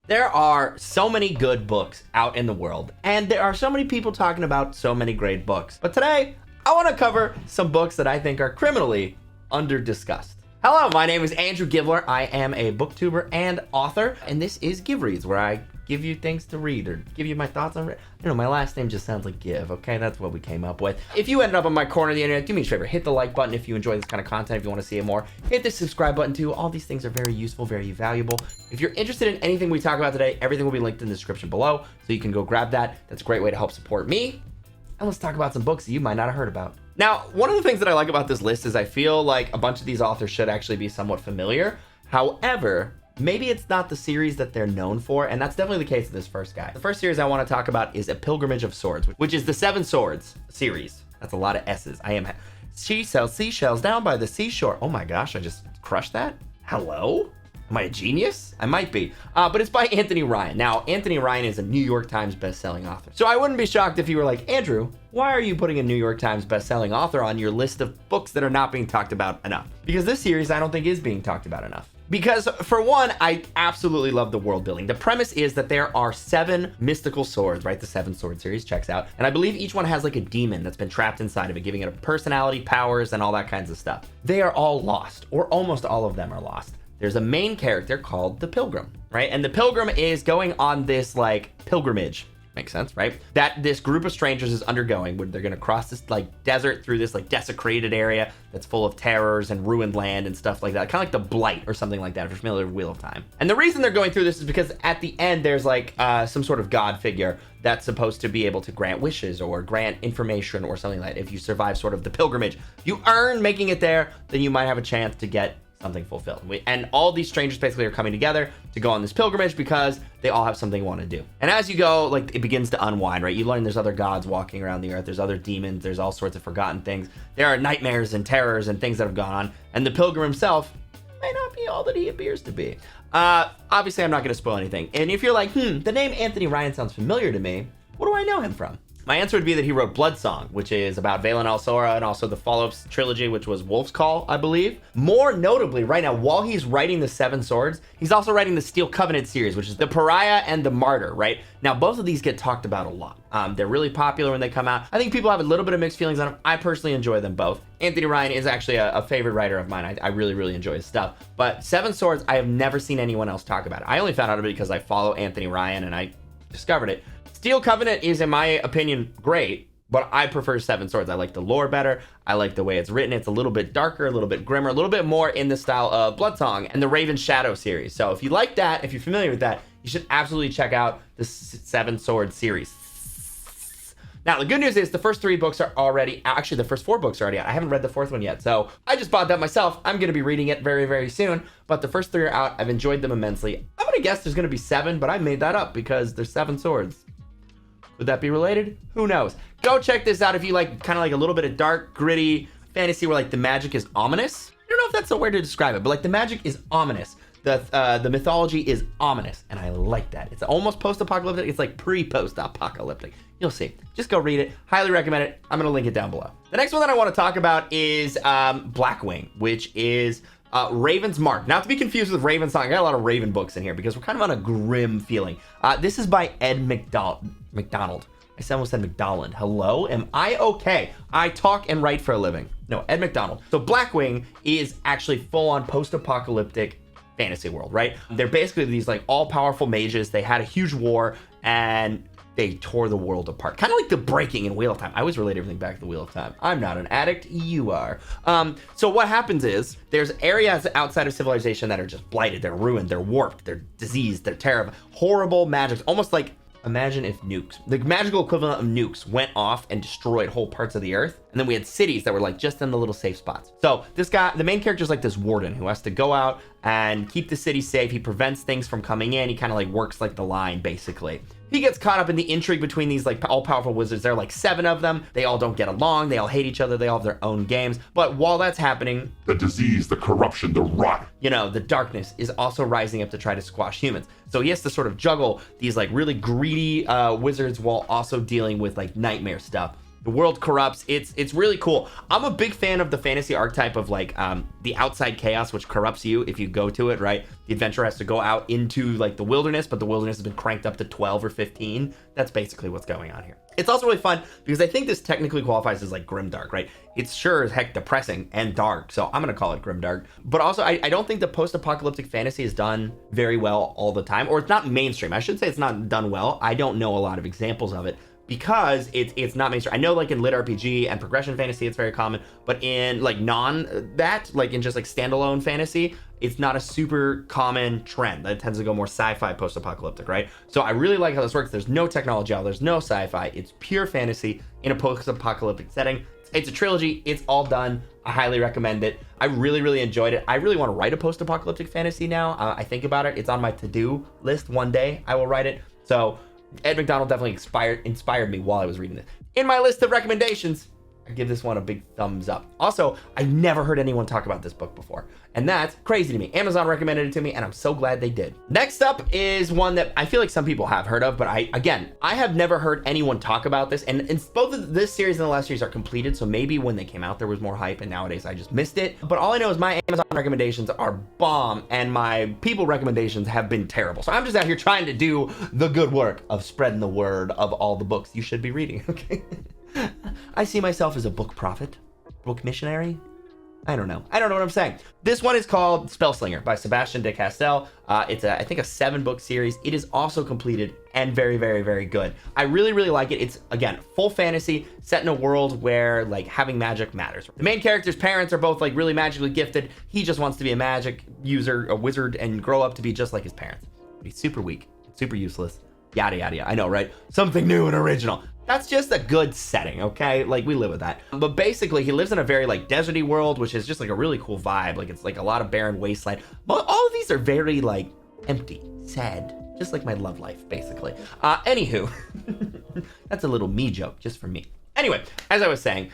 There are so many good books out in the world, and there are so many people talking about so many great books. But today, I want to cover some books that I think are criminally under-discussed. Hello, my name is Andrew Givler. I am a booktuber and author, and this is GivReads, where I give you things to read or give you my thoughts on it. You know, my last name just sounds like give, okay? That's what we came up with. If you ended up on my corner of the internet, do me a favor, hit the like button if you enjoy this kind of content, if you want to see it more. Hit the subscribe button too. All these things are very useful, very valuable. If you're interested in anything we talk about today, everything will be linked in the description below, so you can go grab that. That's a great way to help support me. And let's talk about some books that you might not have heard about. Now, one of the things that I like about this list is I feel like a bunch of these authors should actually be somewhat familiar. However, maybe it's not the series that they're known for, and that's definitely the case of this first guy. The first series I want to talk about is A Pilgrimage of Swords, which is the Seven Swords series. That's a lot of S's. She sells seashells down by the seashore. Oh my gosh, I just crushed that? Hello? Am I a genius? I might be. But it's by Anthony Ryan. Now, Anthony Ryan is a New York Times bestselling author. So I wouldn't be shocked if you were like, Andrew, why are you putting a New York Times bestselling author on your list of books that are not being talked about enough? Because this series I don't think is being talked about enough. Because for one, I absolutely love the world building. The premise is that there are 7 mystical swords, right? The 7 Sword series checks out. And I believe each one has like a demon that's been trapped inside of it, giving it a personality, powers, and all that kinds of stuff. They are all lost, or almost all of them are lost. There's a main character called the Pilgrim, right? And the Pilgrim is going on this like pilgrimage. Makes sense, right? That this group of strangers is undergoing, where they're gonna cross this like desert through this like desecrated area that's full of terrors and ruined land and stuff like that. Kind of like the Blight or something like that, if you're familiar with Wheel of Time. And the reason they're going through this is because at the end, there's like some sort of god figure that's supposed to be able to grant wishes or grant information or something like that. If you survive sort of the pilgrimage, if you earn making it there, then you might have a chance to get something fulfilled. And all these strangers basically are coming together to go on this pilgrimage because they all have something they want to do. And as you go, like it begins to unwind, right? You learn there's other gods walking around the earth. There's other demons. There's all sorts of forgotten things. There are nightmares and terrors and things that have gone on. And the pilgrim himself may not be all that he appears to be. Obviously, I'm not going to spoil anything. And if you're like, the name Anthony Ryan sounds familiar to me, what do I know him from? My answer would be that he wrote Bloodsong, which is about Valen Al-Sora, and also the follow-up trilogy, which was Wolf's Call, I believe. More notably, right now, while he's writing the 7 Swords, he's also writing the Steel Covenant series, which is the Pariah and the Martyr, right? Now, both of these get talked about a lot. They're really popular when they come out. I think people have a little bit of mixed feelings on them. I personally enjoy them both. Anthony Ryan is actually a favorite writer of mine. I really, really enjoy his stuff. But 7 Swords, I have never seen anyone else talk about it. I only found out about it because I follow Anthony Ryan and I discovered it. Steel Covenant is, in my opinion, great, but I prefer 7 Swords. I like the lore better. I like the way it's written. It's a little bit darker, a little bit grimmer, a little bit more in the style of Bloodsong and the Raven Shadow series. So if you like that, if you're familiar with that, you should absolutely check out the 7 Swords series. Now, the good news is the first 3 books are already, actually the first 4 books are already out. I haven't read the 4th one yet, so I just bought that myself. I'm going to be reading it very, very soon, but the first 3 are out. I've enjoyed them immensely. I'm going to guess there's going to be 7, but I made that up because there's 7 swords. Would that be related? Who knows? Go check this out if you like kind of like a little bit of dark, gritty fantasy where like the magic is ominous. I don't know if that's the word to describe it, but like the magic is ominous. The mythology is ominous, and I like that. It's almost post-apocalyptic. It's like pre-post-apocalyptic. You'll see. Just go read it. Highly recommend it. I'm going to link it down below. The next one that I want to talk about is Blackwing, which is Raven's Mark. Not to be confused with Raven's Song. I got a lot of Raven books in here because we're kind of on a grim feeling. This is by Ed McDonald. I almost said McDonald. Hello? Am I okay? I talk and write for a living. No, Ed McDonald. So Blackwing is actually full-on post-apocalyptic fantasy world, right? They're basically these like all-powerful mages. They had a huge war and they tore the world apart. Kind of like the breaking in Wheel of Time. I always relate everything back to the Wheel of Time. I'm not an addict, you are. So what happens is there's areas outside of civilization that are just blighted, they're ruined, they're warped, they're diseased, they're terrible, horrible magic, almost like imagine if nukes, the magical equivalent of nukes, went off and destroyed whole parts of the earth. And then we had cities that were like just in the little safe spots. So this guy, the main character is like this warden who has to go out and keep the city safe. He prevents things from coming in. He kind of like works like the line, basically. He gets caught up in the intrigue between these like all-powerful wizards. There are like 7 of them. They all don't get along. They all hate each other. They all have their own games. But while that's happening, the disease, the corruption, the rot, you know, the darkness is also rising up to try to squash humans. So he has to sort of juggle these like really greedy wizards while also dealing with like nightmare stuff. The world corrupts. It's really cool. I'm a big fan of the fantasy archetype of like the outside chaos, which corrupts you if you go to it, right? The adventurer has to go out into like the wilderness, but the wilderness has been cranked up to 12 or 15. That's basically what's going on here. It's also really fun because I think this technically qualifies as like grimdark, right? It's sure as heck depressing and dark, so I'm gonna call it grimdark. But also, I don't think the post-apocalyptic fantasy is done very well all the time, or it's not mainstream. I should say it's not done well. I don't know a lot of examples of it, because it's not mainstream. I know like in lit RPG and progression fantasy, it's very common, but in like like in just like standalone fantasy, it's not a super common trend. That tends to go more sci-fi post-apocalyptic, right? So I really like how this works. There's no technology, there's no sci-fi. It's pure fantasy in a post-apocalyptic setting. It's a trilogy. It's all done. I highly recommend it. I really, really enjoyed it. I really want to write a post-apocalyptic fantasy now. I think about it. It's on my to-do list. One day I will write it. So Ed McDonald definitely inspired me while I was reading this. In my list of recommendations, I give this one a big thumbs up. Also, I've never heard anyone talk about this book before, and that's crazy to me. Amazon recommended it to me, and I'm so glad they did. Next up is one that I feel like some people have heard of, but I have never heard anyone talk about this, and both of this series and the last series are completed, so maybe when they came out there was more hype, and nowadays I just missed it. But all I know is my Amazon recommendations are bomb, and my people recommendations have been terrible. So I'm just out here trying to do the good work of spreading the word of all the books you should be reading, okay? I see myself as a book prophet, book missionary. I don't know what I'm saying. This one is called Spellslinger by Sebastian de Castell. It's I think a 7-book series. It is also completed and very, very, very good. I really, really like it. It's, again, full fantasy set in a world where like having magic matters. The main character's parents are both like really magically gifted. He just wants to be a magic user, a wizard, and grow up to be just like his parents. But he's super weak, super useless, yada, yada, yada. I know, right? Something new and original. That's just a good setting, okay? Like, we live with that. But basically, he lives in a very, like, deserty world, which is just, like, a really cool vibe. Like, it's, like, a lot of barren wasteland. But all of these are very, like, empty, sad. Just like my love life, basically. Anywho, that's a little me joke, just for me. Anyway, as I was saying,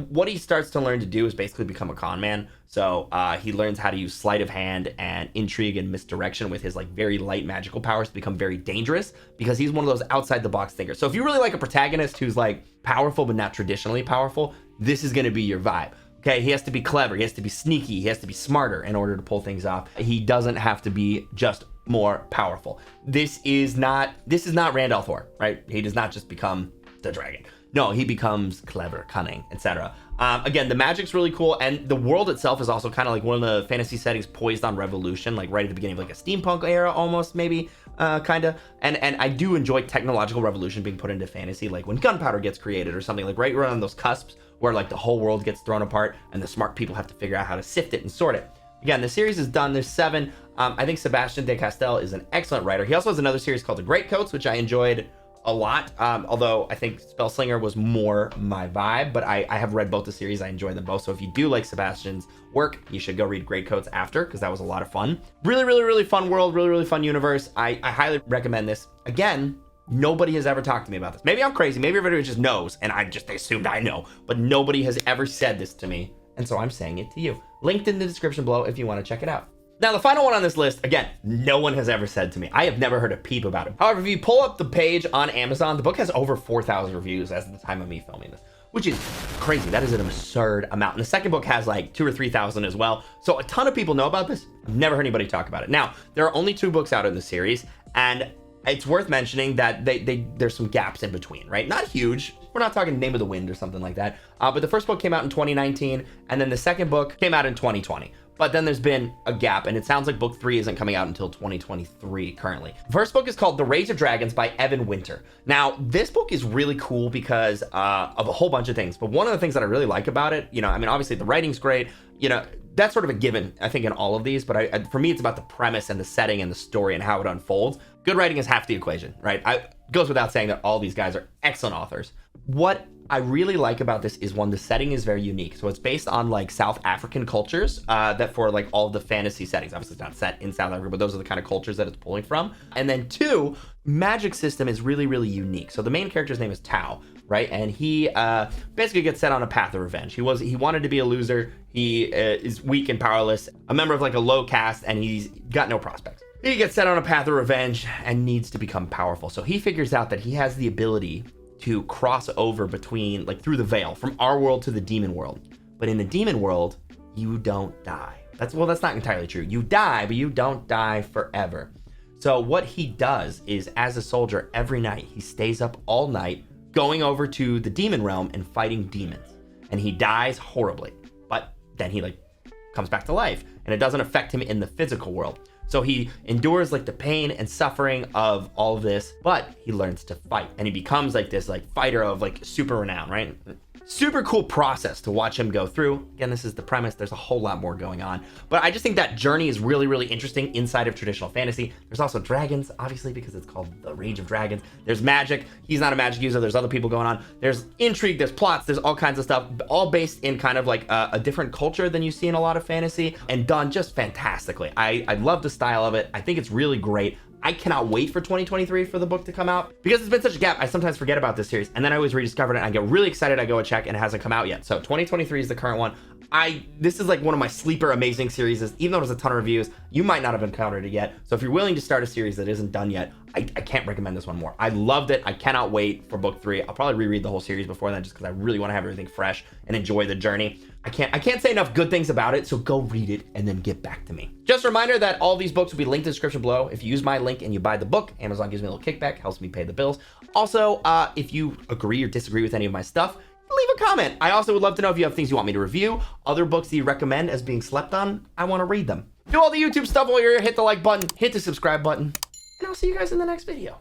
what he starts to learn to do is basically become a con man. So he learns how to use sleight of hand and intrigue and misdirection with his like very light magical powers to become very dangerous, because he's one of those outside the box thinkers. So if you really like a protagonist who's like powerful but not traditionally powerful, this is going to be your vibe. Okay, he has to be clever, he has to be sneaky, he has to be smarter in order to pull things off. He doesn't have to be just more powerful. This is not Randall Thor, right? He does not just become the dragon. No, he becomes clever, cunning, etc. Again, the magic's really cool, and the world itself is also kind of like one of the fantasy settings poised on revolution, like right at the beginning of like a steampunk era almost, maybe, kind of. And I do enjoy technological revolution being put into fantasy, like when gunpowder gets created or something, like right around those cusps where like the whole world gets thrown apart and the smart people have to figure out how to sift it and sort it. Again, the series is done. There's 7. I think Sebastian de Castell is an excellent writer. He also has another series called The Greatcoats, which I enjoyed a lot, although I think Spellslinger was more my vibe, but I have read both the series. I enjoy them both. So if you do like Sebastian's work, you should go read Greatcoats after, because that was a lot of fun. Really, really, really fun world, really, really fun universe. I highly recommend this. Again, nobody has ever talked to me about this. Maybe I'm crazy. Maybe everybody just knows, and they assumed I know, but nobody has ever said this to me. And so I'm saying it to you. Linked in the description below if you want to check it out. Now, the final one on this list, again, no one has ever said to me. I have never heard a peep about it. However, if you pull up the page on Amazon, the book has over 4,000 reviews as of the time of me filming this, which is crazy. That is an absurd amount. And the second book has like 2,000 or 3,000 as well. So a ton of people know about this. I've never heard anybody talk about it. Now, there are only 2 books out in the series, and it's worth mentioning that there's some gaps in between, right? Not huge. We're not talking Name of the Wind or something like that. But the first book came out in 2019, and then the second book came out in 2020. But then there's been a gap, and it sounds like book 3 isn't coming out until 2023 currently. The first book is called The Rage of Dragons by Evan Winter. Now, this book is really cool because of a whole bunch of things. But one of the things that I really like about it, I mean, obviously the writing's great, that's sort of a given, I think, in all of these. But for me, it's about the premise and the setting and the story and how it unfolds. Good writing is half the equation, right? It goes without saying that all these guys are excellent authors. What I really like about this is, one, the setting is very unique. So it's based on like South African cultures that for like all the fantasy settings. Obviously it's not set in South Africa, but those are the kind of cultures that it's pulling from. And then 2, magic system is really, really unique. So the main character's name is Tao, right? And he basically gets set on a path of revenge. He wanted to be a loser. He is weak and powerless, a member of like a low caste, and he's got no prospects. He gets set on a path of revenge and needs to become powerful. So he figures out that he has the ability to cross over between, like, through the veil from our world to the demon world. But in the demon world, you don't die. That's not entirely true. You die, but you don't die forever. So what he does is, as a soldier, every night he stays up all night going over to the demon realm and fighting demons. And he dies horribly, but then he, like, comes back to life, and it doesn't affect him in the physical world. So he endures, like, the pain and suffering of all of this, but he learns to fight, and he becomes, like, this, like, fighter of, like, super renown, right? Super cool process to watch him go through. Again, this is the premise. There's a whole lot more going on, but I just think that journey is really, really interesting inside of traditional fantasy. There's also dragons, obviously, because it's called The Rage of Dragons. There's magic. He's not a magic user. There's other people going on. There's intrigue. There's plots. There's all kinds of stuff, all based in kind of like a different culture than you see in a lot of fantasy, and done just fantastically. I love the style of it. I think it's really great. I cannot wait for 2023 for the book to come out, because it's been such a gap. I sometimes forget about this series, and then I always rediscover it, and I get really excited. I go and check, and it hasn't come out yet. So 2023 is the current one. This is like one of my sleeper amazing series. Even though there's a ton of reviews, you might not have encountered it yet. So if you're willing to start a series that isn't done yet, I can't recommend this one more. I loved it. I cannot wait for book 3. I'll probably reread the whole series before then, just because I really want to have everything fresh and enjoy the journey. I can't say enough good things about it, so go read it and then get back to me. Just a reminder that all these books will be linked in the description below. If you use my link and you buy the book, Amazon gives me a little kickback, helps me pay the bills. Also, if you agree or disagree with any of my stuff, leave a comment. I also would love to know if you have things you want me to review, other books that you recommend as being slept on. I want to read them. Do all the YouTube stuff while you're here. Hit the like button, hit the subscribe button, and I'll see you guys in the next video.